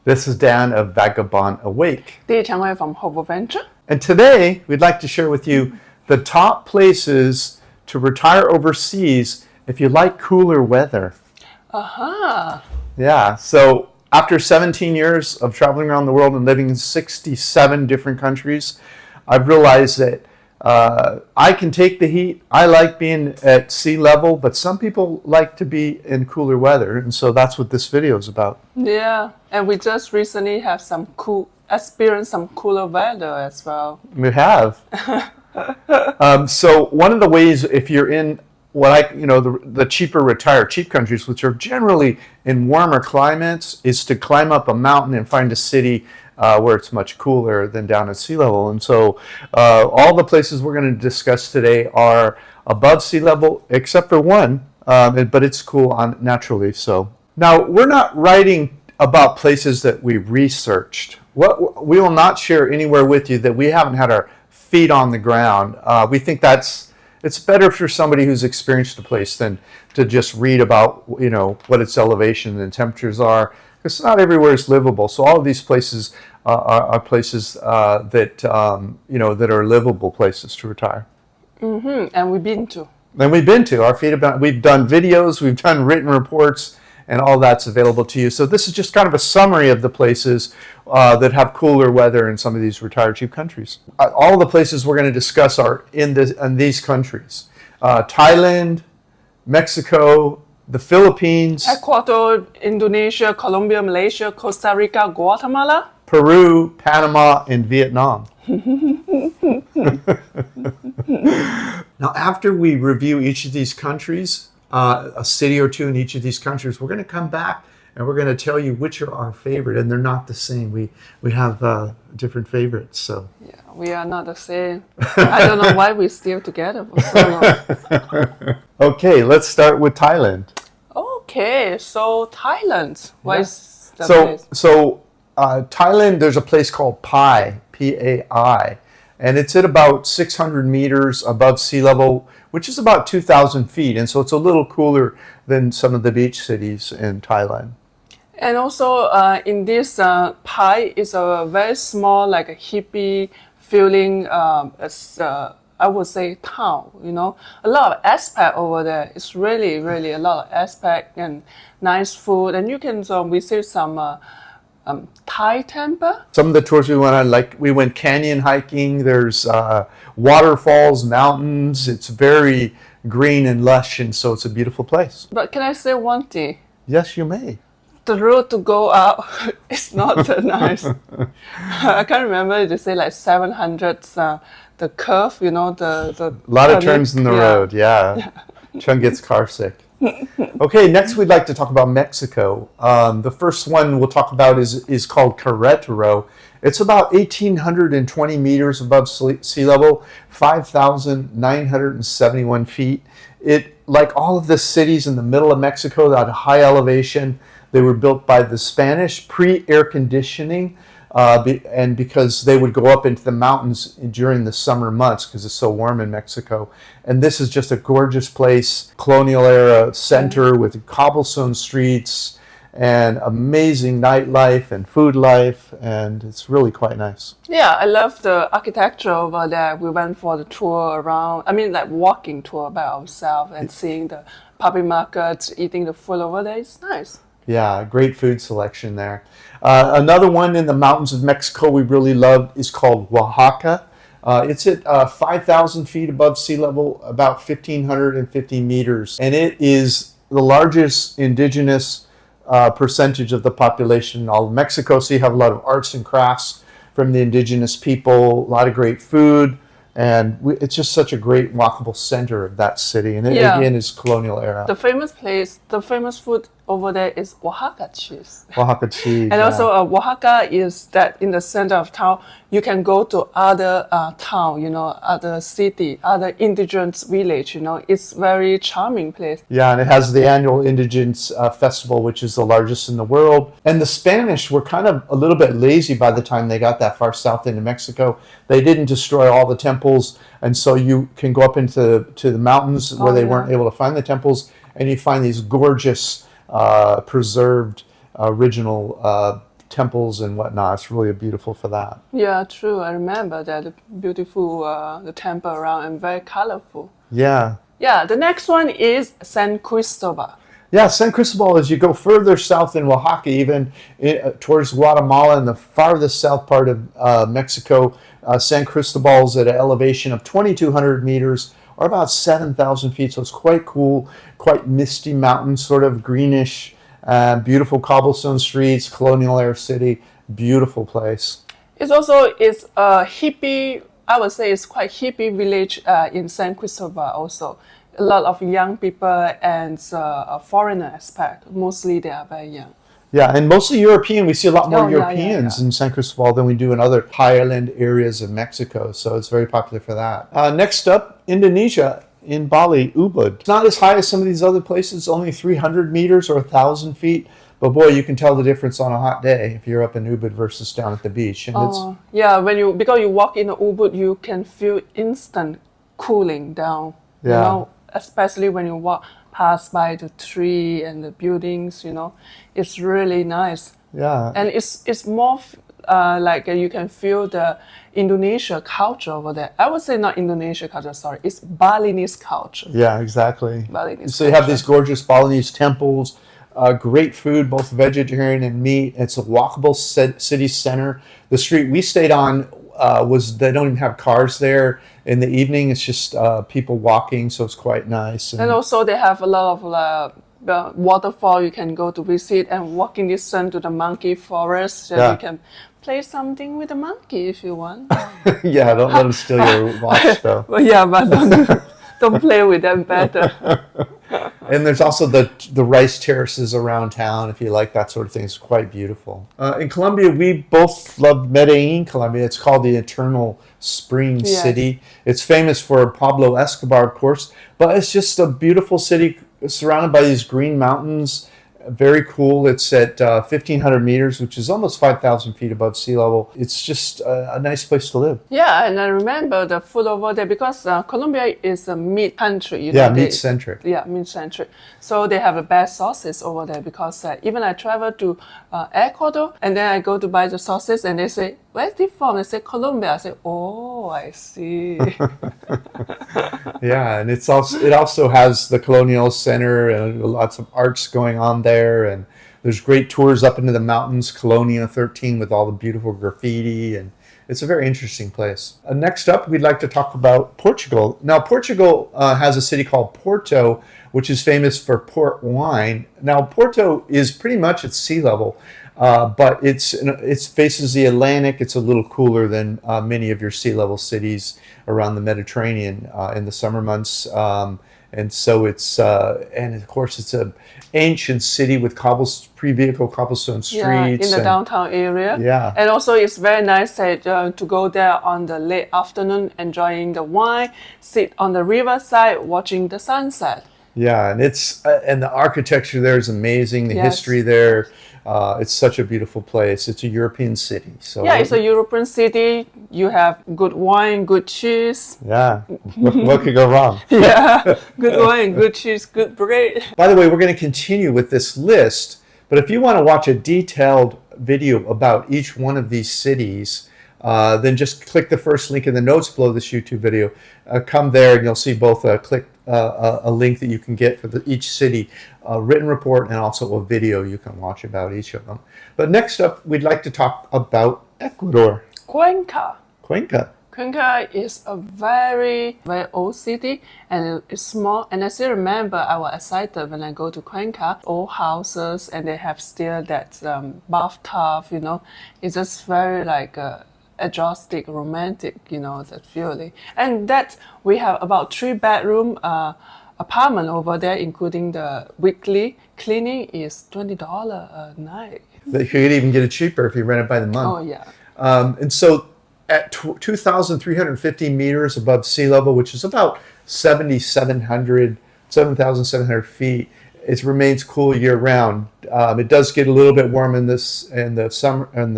This is Dan of 𝗥𝗲𝗄𝗅. 𝗕𝐻𝐴ngway from Hope Adventure. And today we'd like to share with you the top places to retire overseas if you like cooler weather. Yeah, so after 17 years of traveling around the world and living in 67 different countries, I've realized that I can take the heat. I like being at sea level, but some people like to be in cooler weather, and so that's what this video is about. Yeah, and we just recently have experienced some cooler weather as well. We have. So one of the ways, if you're in the cheaper cheap countries, which are generally in warmer climates, is to climb up a mountain and find a city where it's much cooler than down at sea level. And so all the places we're going to discuss today are above sea level, except for one, but it's cool naturally. So now we're not writing about places that we researched. We will not share anywhere with you that we haven't had our feet on the ground. We think it's better for somebody who's experienced a place than to just read about what its elevation and temperatures are. Because not everywhere is livable. So all of these places are places that are livable places to retire. And we've been to. And we've been to. We've done videos, we've done written reports, and all that's available to you. So this is just kind of a summary of the places that have cooler weather in some of these retired cheap countries. All the places we're going to discuss are in these countries: Thailand, Mexico, the Philippines, Ecuador, Indonesia, Colombia, Malaysia, Costa Rica, Guatemala, Peru, Panama, and Vietnam. Now, after we review each of these countries, a city or two in each of these countries, we're going to come back and we're going to tell you which are our favorite, and they're not the same. We have different favorites. So yeah, we are not the same. I don't know why we're still together for so long. Okay, let's start with Thailand. Okay, so Thailand. What is the place? So Thailand, there's a place called Pai, P-A-I, and it's at about 600 meters above sea level, which is about 2,000 feet, and so it's a little cooler than some of the beach cities in Thailand. And also in this Pai is a very small, like a hippie feeling, I would say town, a lot of aspect over there. It's really, really a lot of aspect and nice food. And you can visit some Thai temple. Some of the tours we went on, we went canyon hiking. There's waterfalls, mountains. It's very green and lush, and so it's a beautiful place. But can I say one thing? Yes, you may. The road to go out is not that nice. I can't remember. They say like 700. The curve, the a lot of turns in the road. Yeah. Chung gets car sick. Okay, next we'd like to talk about Mexico. The first one we'll talk about is called Querétaro. It's about 1,820 meters above sea level, 5,971 feet. Like all of the cities in the middle of Mexico, at a high elevation, they were built by the Spanish pre-air conditioning. And because they would go up into the mountains during the summer months because it's so warm in Mexico. And this is just a gorgeous place, colonial era center with cobblestone streets and amazing nightlife and food life, and it's really quite nice. Yeah, I love the architecture over there. We went for the tour around, walking tour by ourselves and seeing the public markets, eating the food over there. It's nice. Yeah, great food selection there. Another one in the mountains of Mexico we really love is called Oaxaca. It's at 5,000 feet above sea level, about 1,550 meters. And it is the largest indigenous percentage of the population in all of Mexico. So you have a lot of arts and crafts from the indigenous people, a lot of great food. And it's just such a great walkable center of that city. And it, again, is colonial era. The famous food over there is Oaxaca cheese. Oaxaca cheese. And also Oaxaca is that in the center of town, you can go to other town, other city, other indigenous village, It's very charming place. Yeah, and it has the annual Indigenous Festival, which is the largest in the world. And the Spanish were kind of a little bit lazy by the time they got that far south into Mexico. They didn't destroy all the temples, and so you can go up into the mountains where they weren't able to find the temples, and you find these gorgeous preserved original temples and whatnot. It's really beautiful for that. Yeah, true. I remember that beautiful the temple around and very colorful. Yeah. Yeah, the next one is San Cristobal. Yeah, San Cristobal, as you go further south in Oaxaca, even towards Guatemala and the farthest south part of Mexico, San Cristobal is at an elevation of 2,200 meters, or about 7,000 feet. So it's quite cool, quite misty mountains, sort of greenish, beautiful cobblestone streets, colonial era city, beautiful place. It's also a hippie. I would say it's quite hippie village in San Cristobal also. A lot of young people and a foreigner aspect. Mostly they are very young. Yeah, and mostly European. We see a lot more Europeans yeah. in San Cristobal than we do in other highland areas of Mexico. So it's very popular for that. Next up, Indonesia, in Bali, Ubud. It's not as high as some of these other places, only 300 meters or 1,000 feet. But boy, you can tell the difference on a hot day if you're up in Ubud versus down at the beach. And yeah, because you walk in Ubud, you can feel instant cooling down. Yeah. You know, especially when you walk past by the tree and the buildings. You know, it's really nice. Yeah. And it's more like you can feel the Indonesia culture over there. I would say not Indonesia culture, sorry. It's Balinese culture. Yeah, exactly. Balinese so you have these gorgeous Balinese temples, great food, both vegetarian and meat. It's a walkable city center. The street we stayed on they don't even have cars there. In the evening, it's just people walking, so it's quite nice. And also they have a lot of waterfall you can go to visit and walking distance to the monkey forest. So you can play something with the monkey if you want. Yeah, don't let them steal your watch though. But don't play with them better. And there's also the rice terraces around town, if you like that sort of thing. It's quite beautiful. In Colombia, we both love Medellin, Colombia. It's called the Eternal Spring City. It's famous for Pablo Escobar, of course, but it's just a beautiful city surrounded by these green mountains. Very cool. It's at 1,500 meters, which is almost 5,000 feet above sea level. It's just a nice place to live. Yeah, and I remember the food over there because Colombia is a meat country. Meat-centric. Yeah, meat-centric. So they have the best sauces over there because even I travel to Ecuador and then I go to buy the sauces and they say, where's it from? They say, Colombia. I say, oh, I see. Yeah, and it also has the Colonial Center and lots of arts going on there, and there's great tours up into the mountains, Colonia 13 with all the beautiful graffiti, and it's a very interesting place. Next up, we'd like to talk about Portugal. Now, Portugal has a city called Porto, which is famous for port wine. Now, Porto is pretty much at sea level, but it faces the Atlantic. It's a little cooler than many of your sea level cities around the Mediterranean in the summer months. And so and of course it's an ancient city with pre-vehicle cobblestone streets. Yeah, in the downtown area. Yeah. And also it's very nice to go there on the late afternoon, enjoying the wine, sit on the riverside, watching the sunset. Yeah, and and the architecture there is amazing. The history there, it's such a beautiful place. It's a European city. So yeah, it's a European city. You have good wine, good cheese. Yeah, what could go wrong? Yeah, good wine, good cheese, good bread. By the way, we're going to continue with this list, but if you want to watch a detailed video about each one of these cities, then just click the first link in the notes below this YouTube video. Come there and you'll see both a link that you can get for each city, a written report, and also a video you can watch about each of them. But next up, we'd like to talk about Ecuador. Cuenca. Cuenca. Cuenca is a very, very old city and it's small. And I still remember I was excited when I go to Cuenca. Old houses and they have still that bathtub, you know. It's just very like exotic, romantic, you know, that feeling. And that we have about 3-bedroom apartment over there, including the weekly cleaning is $20 a night. You could even get it cheaper if you rent it by the month. Oh yeah. And so at 2,350 meters above sea level, which is about 7,700 feet, it remains cool year round. It does get a little bit warm in the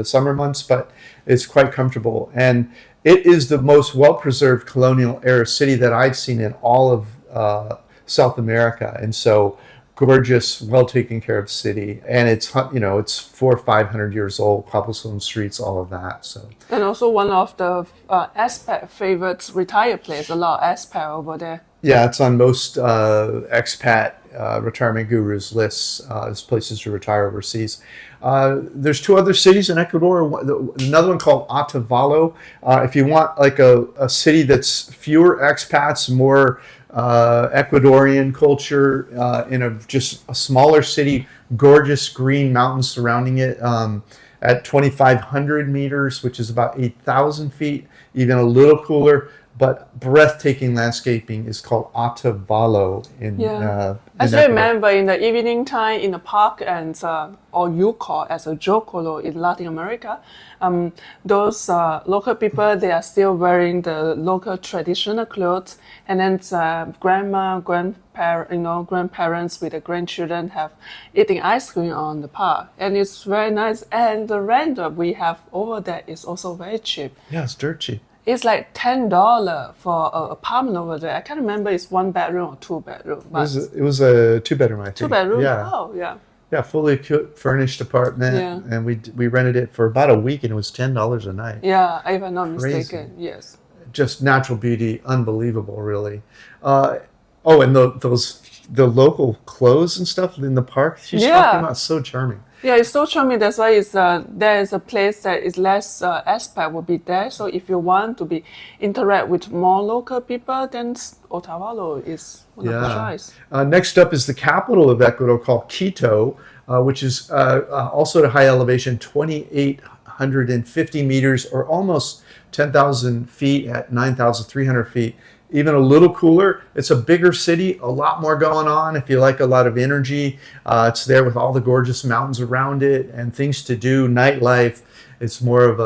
summer months, but it's quite comfortable. And it is the most well-preserved colonial era city that I've seen in all of South America. And so gorgeous, well taken care of city, and it's 400 or 500 years old, cobblestone streets, all of that. So And also one of the expat favorite retire place. A lot of expat over there. yeah, it's on most expat retirement gurus lists as places to retire overseas. There's two other cities in Ecuador. Another one called 𝗂𝐵𝐵𝐿𝐴. If you want like a city that's fewer expats, more Ecuadorian culture in just a smaller city, gorgeous green mountains surrounding it at 2,500 meters, which is about 8,000 feet, even a little cooler. But breathtaking landscaping is called 𝗂𝐵𝐵𝐿𝐴 in I still Ecuador. remember in the evening time in the park, and or you call as a jocolo in Latin America, those local people, they are still wearing the local traditional clothes, and then grandparents with the grandchildren have eating ice cream on the park, and it's very nice. And the rent we have over there is also very cheap. Yeah, it's dirt cheap. It's like $10 for an apartment over there. I can't remember it's 1 bedroom or 2 bedroom. But It was a 2-bedroom, I think. 2 bedroom? Yeah. Oh, yeah. Yeah, fully furnished apartment, Yeah. and we rented it for about a week, and it was $10 a night. Yeah, if I'm not Crazy. mistaken, yes. Just natural beauty, unbelievable, really. And the local clothes and stuff in the park she's talking about, so charming. Yeah, it's so charming. That's why there is a place that is less expat will be there. So if you want to interact with more local people, then 𝗂𝐵𝐵𝐿𝐴 is one of the choice. Next up is the capital of Ecuador, called Quito, which is also at a high elevation, 2,850 meters, or almost 10,000 feet at 9,300 feet. Even a little cooler. It's a bigger city, a lot more going on. If you like a lot of energy, it's there with all the gorgeous mountains around it and things to do, nightlife. It's more of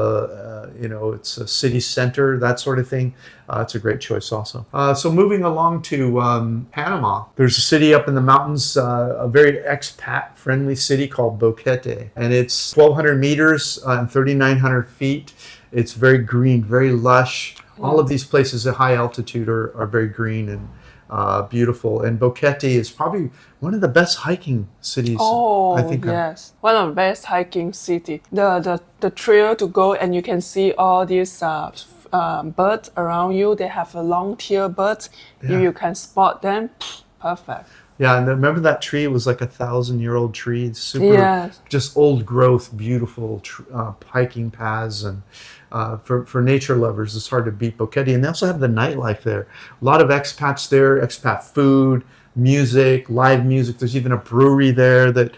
it's a city center, that sort of thing. It's a great choice also. So moving along to Panama, there's a city up in the mountains, a very expat-friendly city called Boquete. And it's 1,200 meters and 3,900 feet. It's very green, very lush. All of these places at high altitude are very green and beautiful. And Boquete is probably one of the best hiking cities. I think. Yes. One of the best hiking city. The trail to go, and you can see all these birds around you. They have a long-tail birds. Yeah. If you can spot them, perfect. Yeah, and remember that tree? It was like 1,000-year-old tree. It's super, just old growth, beautiful hiking paths, and for nature lovers, it's hard to beat Boquete. And they also have the nightlife there. A lot of expats there, expat food, music, live music. There's even a brewery there that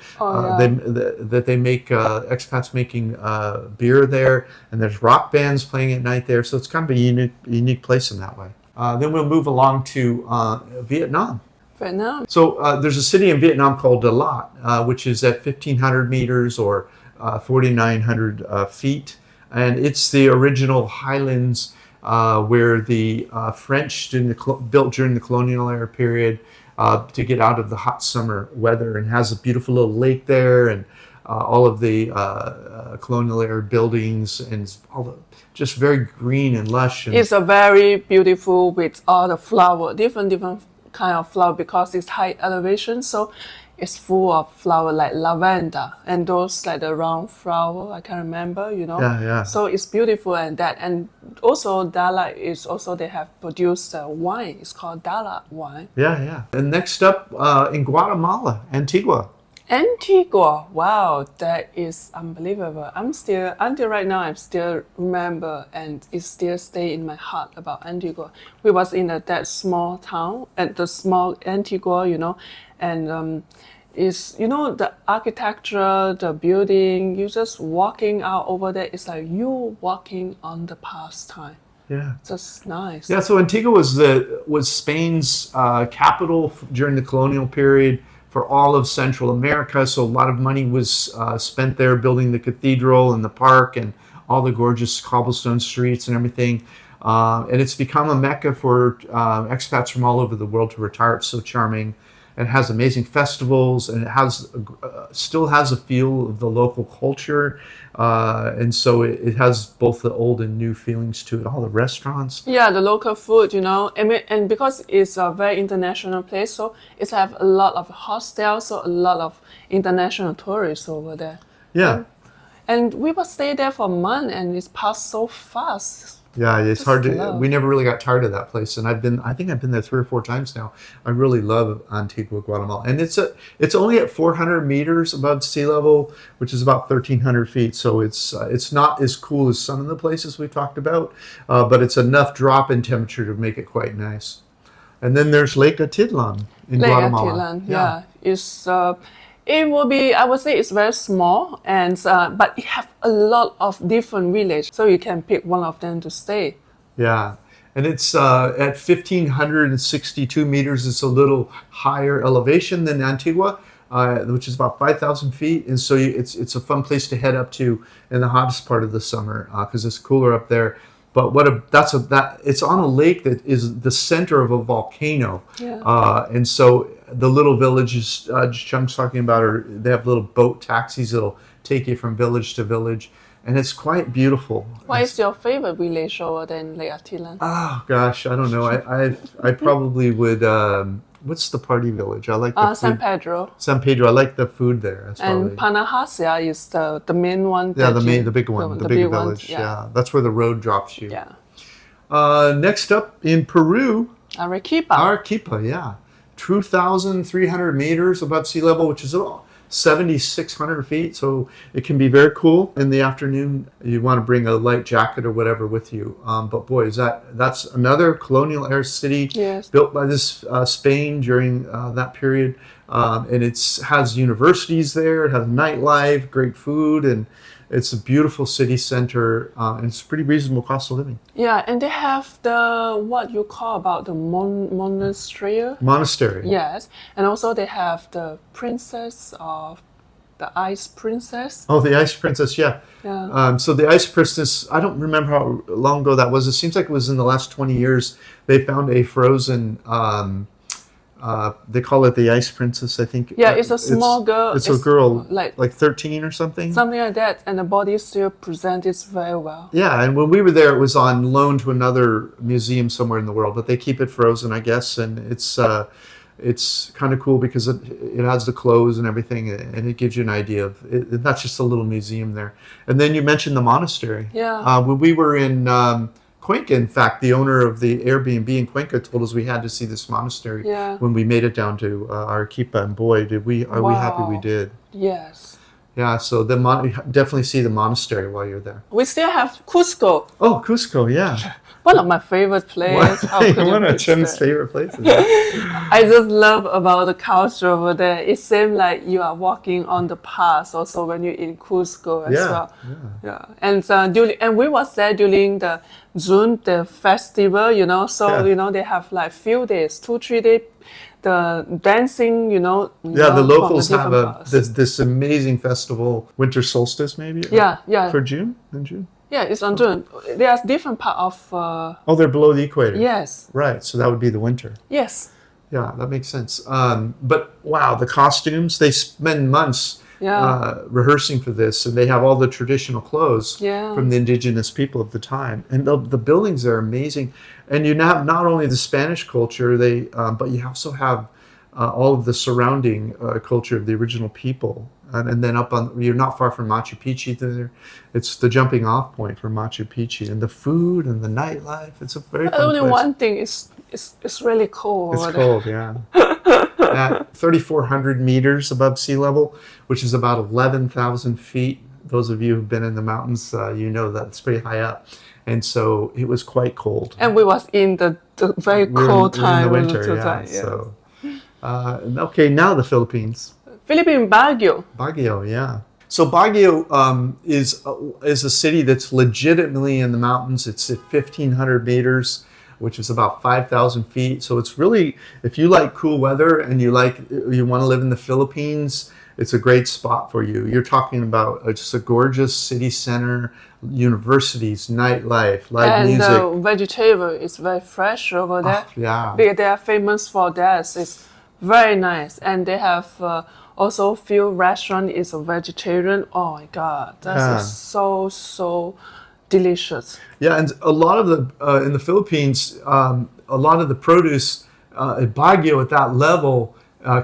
they make expats making beer there, and there's rock bands playing at night there. So it's kind of a unique place in that way. Then we'll move along to Vietnam. Vietnam. So there's a city in Vietnam called Đà Lạt, which is at 1,500 meters or 4,900 feet. And it's the original highlands where the French built during the colonial era period to get out of the hot summer weather, and has a beautiful little lake there, and all of the colonial era buildings, and just very green and lush. And it's a very beautiful with all the flower, different kind of flower, because it's high elevation, so it's full of flower like lavender and those like the round flower. I can't remember, Yeah. So it's beautiful, and also Đà Lạt is also, they have produced wine. It's called Đà Lạt wine. Yeah. And next up in Guatemala, Antigua. Antigua, wow, that is unbelievable. Until right now, I'm still remember, and it still stay in my heart about Antigua. We was in that small town, at the small Antigua, and is the architecture, the building. You just walking out over there. It's like you walking on the past time. Yeah, just nice. Yeah, so Antigua was Spain's capital during the colonial period for all of Central America. So a lot of money was spent there building the cathedral and the park and all the gorgeous cobblestone streets and everything. And it's become a mecca for expats from all over the world to retire. It's so charming. and it has amazing festivals, and it has still has a feel of the local culture, and so it has both the old and new feelings to it. All the restaurants. Yeah, the local food, and because it's a very international place, so it's have a lot of hostels, so a lot of international tourists over there. Yeah. And we will stay there for a month, and it's passed so fast. Yeah, it's hard to. love. We never really got tired of that place, and I think I've been there 3 or 4 times now. I really love Antigua, Guatemala, and it's only at 400 meters above sea level, which is about 1,300 feet. So it's not as cool as some of the places we talked about, but it's enough drop in temperature to make it quite nice. And then there's Lake Atitlan in Guatemala. Atitlan, yeah. It's it will be, I would say it's very small, and but it have a lot of different villages, so you can pick one of them to stay. Yeah, and it's at 1,562 meters. It's a little higher elevation than Antigua, which is about 5,000 feet, and so it's a fun place to head up to in the hottest part of the summer because it's cooler up there. But it's on a lake that is the center of a volcano, and so the little villages Chung's talking about they have little boat taxis that'll take you from village to village, and it's quite beautiful. What is your favorite village over there in Lake Atitlan? Oh gosh, I don't know. I probably would. What's the party village? I like the San food. Pedro. San Pedro. I like the food there. That's And Panajachia is the main one. Yeah, the big one, the big village. Yeah, that's where the road drops you. Yeah. Next up in Peru, Arequipa. Arequipa, yeah, 2,300 meters above sea level, which is about 7,600 feet. So it can be very cool in the afternoon. You want to bring a light jacket or whatever with you. But boy, that's another colonial era city built by Spain during that period. And it has universities there. It has nightlife, great food, and it's a beautiful city center. And it's a pretty reasonable cost of living. Yeah, and they have what you call about the monastery. Monastery. Yes, and also they have the princess of the Ice Princess. Oh, the Ice Princess, yeah. Yeah. So the Ice Princess, I don't remember how long ago that was. It seems like it was in the last 20 years. They found a frozen, they call it the Ice Princess, I think. Yeah, it's a small girl. It's a girl, like 13 or something. Something like that, and the body still presents it very well. Yeah, and when we were there, it was on loan to another museum somewhere in the world, but they keep it frozen, I guess, and it's kind of cool because it has the clothes and everything, and it gives you an idea of it. That's just a little museum there. And then you mentioned the monastery. Yeah. When we were in Cuenca, in fact, the owner of the Airbnb in Cuenca told us we had to see this monastery when we made it down to Arequipa, and boy, are we happy we did. Yes. Yeah, so definitely see the monastery while you're there. We still have Cusco. Oh, Cusco, yeah. One of my favorite places. One of Chen's favorite places. I just love about the culture over there. It seems like you are walking on the path also when you're in Cusco as well. Yeah. And we was there during the June, the festival, so, they have like few days, 2-3 days, the dancing, Yeah, the locals have this amazing festival, winter solstice maybe? Yeah. For June? In June? Yeah, it's on June. There's different part of... Oh, they're below the equator. Yes. Right, so that would be the winter. Yes. Yeah, that makes sense. But wow, the costumes, they spend months rehearsing for this, and they have all the traditional clothes from the indigenous people of the time. And the buildings are amazing. And you have not only the Spanish culture, but you also have all of the surrounding culture of the original people. And then you're not far from Machu Picchu there. It's the jumping off point for Machu Picchu. And the food and the nightlife, it's a very fun only place. one thing is it's really cold. It's cold, yeah. At 3,400 meters above sea level, which is about 11,000 feet. Those of you who've been in the mountains, you know that it's pretty high up. And so it was quite cold. And we was in the very cold time. In the winter, yeah. So, okay, now the Philippines. Philippine Baguio. Baguio, yeah. So Baguio is a city that's legitimately in the mountains. It's at 1,500 meters, which is about 5,000 feet. So it's really, if you like cool weather and you want to live in the Philippines, it's a great spot for you. You're talking about just a gorgeous city center, universities, nightlife, live music. And the vegetable is very fresh over there. Yeah. They are famous for that. It's very nice. And they have also few restaurant is a vegetarian. Oh my God, that's so delicious. Yeah, and a lot of the in the Philippines, a lot of the produce at Baguio at that level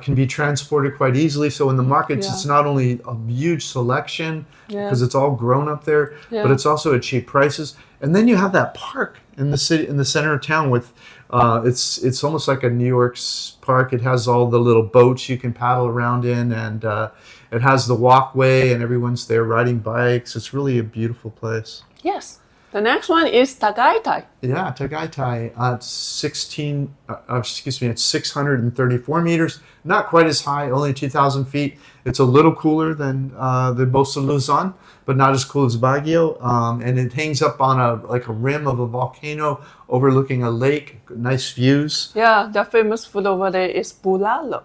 can be transported quite easily. So in the markets, it's not only a huge selection because it's all grown up there, but it's also at cheap prices. And then you have that park in the city, in the center of town with it's almost like a New York's park. It has all the little boats you can paddle around in, and it has the walkway, and everyone's there riding bikes. It's really a beautiful place. Yes. The next one is Tagaytay. Yeah, Tagaytay. It's 634 meters. Not quite as high, only 2,000 feet. It's a little cooler than the Bosa Luzon, but not as cool as Baguio. And it hangs up on a rim of a volcano overlooking a lake. Nice views. Yeah, the famous food over there is bulalo,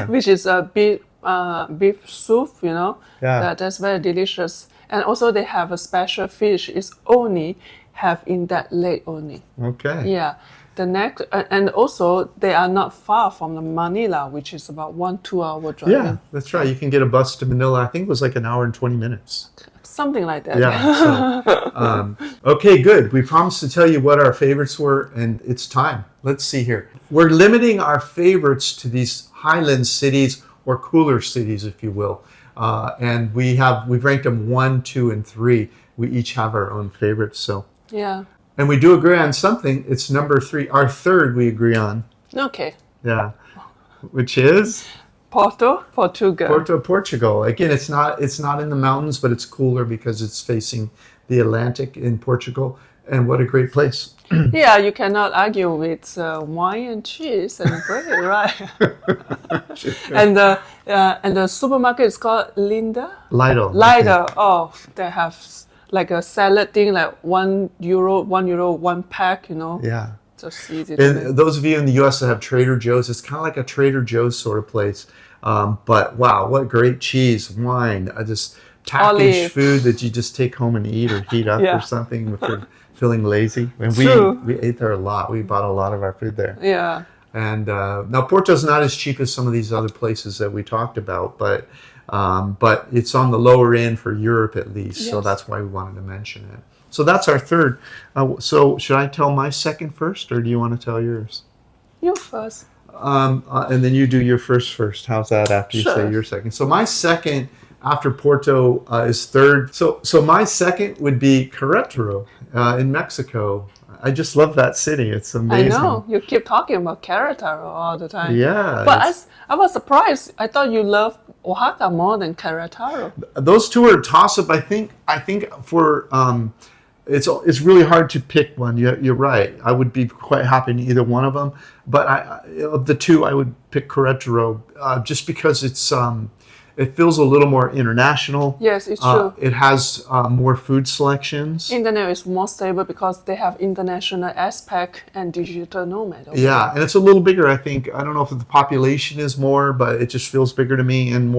which is a beef soup. You know, that's very delicious. And also they have a special fish. It's only have in that lake only. Okay. Yeah. The next, and also they are not far from the Manila, which is about 1-2 hour drive. Yeah, that's right. You can get a bus to Manila. I think it was like an hour and 20 minutes. Something like that. Yeah. So, okay, good. We promised to tell you what our favorites were, and it's time. Let's see here. We're limiting our favorites to these highland cities, or cooler cities, if you will. And we've ranked them 1, 2, and 3. We each have our own favorites. So and we do agree on something. It's number 3. Our third we agree on. Okay. Yeah, which is Porto, Portugal. Porto, Portugal. Again, it's not in the mountains, but it's cooler because it's facing the Atlantic in Portugal. And what a great place. Yeah, you cannot argue with wine and cheese and bread, right? And the supermarket is called Lidl. Lidl. Oh, they have like a salad thing, like €1, one pack. You know. Yeah. Just easy. And those of you in the U.S. that have Trader Joe's, it's kind of like a Trader Joe's sort of place. But wow, what great cheese, wine, just packaged food that you just take home and eat or heat up or something if you're feeling lazy. And we ate there a lot. We bought a lot of our food there. Yeah. And now Porto's not as cheap as some of these other places that we talked about, but it's on the lower end for Europe at least. Yes. So that's why we wanted to mention it. So that's our third. So should I tell my second first, or do you want to tell yours? You first. And then you do your first. How's that after you say your second? So my second after Porto is third. So my second would be Querétaro in Mexico. I just love that city. It's amazing. I know. You keep talking about Querétaro all the time. Yeah. But I was surprised. I thought you loved Oaxaca more than Querétaro. Those two are a toss-up. I think for it's really hard to pick one. You're right. I would be quite happy in either one of them. But of the two, I would pick Querétaro just because it feels a little more international. Yes, it's true. It has more food selections. Internet is more stable because they have international aspect and digital nomad. Yeah, and it's a little bigger, I think. I don't know if the population is more, but it just feels bigger to me, and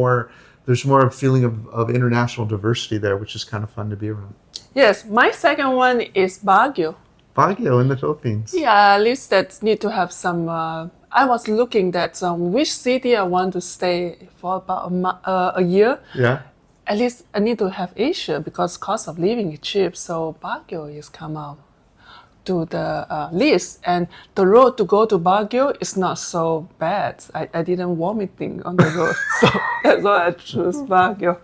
there's more of a feeling of international diversity there, which is kind of fun to be around. Yes, my second one is Baguio. Baguio in the Philippines. Yeah, at least that need to have some... I was looking at which city I want to stay for about a year. Yeah. At least I need to have Asia because cost of living is cheap. So Baguio is come out to the list. And the road to go to Baguio is not so bad. I didn't vomiting on the road. So that's why I choose Baguio.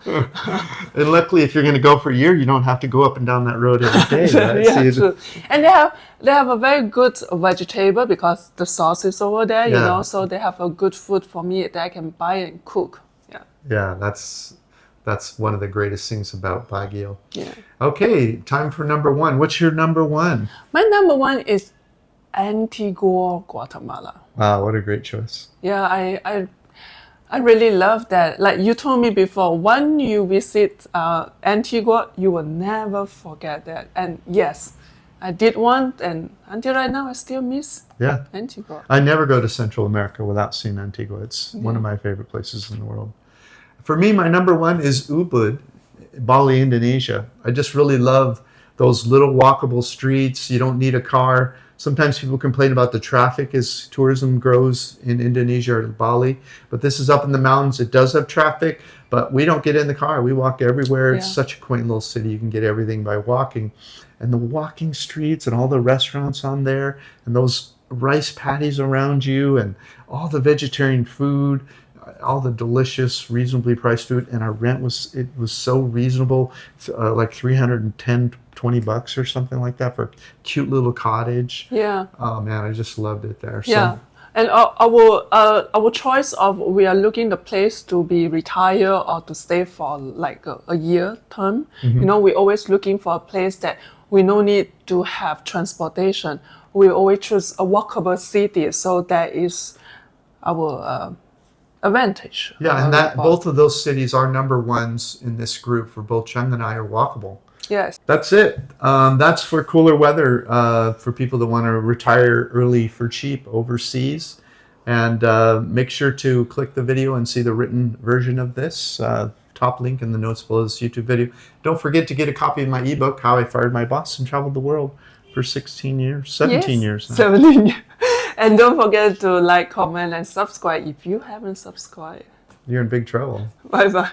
And luckily, if you're going to go for a year, you don't have to go up and down that road every day. Right? Yeah, true. And they have a very good vegetable because the sauce is over there, you know, so they have a good food for me that I can buy and cook. Yeah. Yeah, that's one of the greatest things about Baguio. Yeah. Okay, time for number one. What's your number one? My number one is Antigua, Guatemala. Wow, what a great choice. Yeah, I really love that. Like you told me before, when you visit Antigua, you will never forget that. And yes, I did one, and until right now, I still miss Antigua. I never go to Central America without seeing Antigua. It's one of my favorite places in the world. For me, my number one is Ubud, Bali, Indonesia. I just really love those little walkable streets. You don't need a car. Sometimes people complain about the traffic as tourism grows in Indonesia or Bali, but this is up in the mountains. It does have traffic, but we don't get in the car. We walk everywhere. It's such a quaint little city. You can get everything by walking. And the walking streets and all the restaurants on there and those rice paddies around you and all the vegetarian food, all the delicious, reasonably priced food. And our rent was so reasonable, like $310-$320 or something like that for a cute little cottage. Yeah. Oh man, I just loved it there. Yeah. And our choice of we are looking the place to be retired or to stay for like a year term. You know, we always looking for a place that we no need to have transportation. We always choose a walkable city, so that is our advantage. Yeah, and that both of those cities are number ones in this group for both Cheng and I are walkable. Yes. That's it. That's for cooler weather for people that want to retire early for cheap overseas. And make sure to click the video and see the written version of this. Top link in the notes below this YouTube video. Don't forget to get a copy of my ebook, How I Fired My Boss and Traveled the World for 17 years now. 17 years. And don't forget to like, comment, and subscribe if you haven't subscribed. You're in big trouble. Bye-bye.